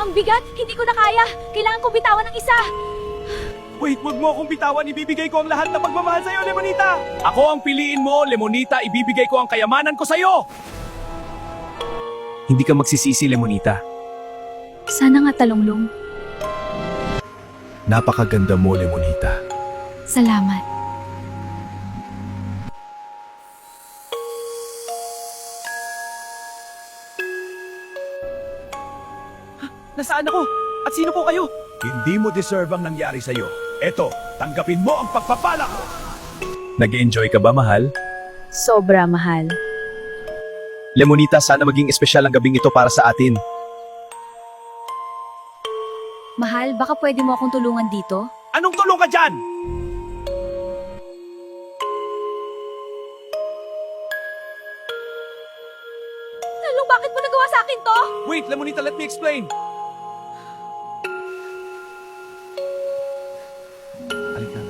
Ang bigat! Hindi ko na kaya! Kailangan kong bitawan ng isa! Wait, wag mo akong bitawan. Ibibigay ko ang lahat ng pagmamahal sa'yo, Lemonita! Ako ang piliin mo, Lemonita. Ibibigay ko ang kayamanan ko sa'yo! Hindi ka magsisisi, Lemonita. Sana nga talonglong. Napakaganda mo, Lemonita. Salamat. Nasaan ako? At sino po kayo? Hindi mo deserve ang nangyari sa'yo. Eto, tanggapin mo ang pagpapala ko! Nag-enjoy ka ba, mahal? Sobra mahal. Lemonita, sana maging espesyal ang gabing ito para sa atin. Mahal, baka pwede mo akong tulungan dito? Anong tulong ka dyan? Talong, bakit mo nagawa sa akin to? Wait, Lemonita, let me explain. Halika.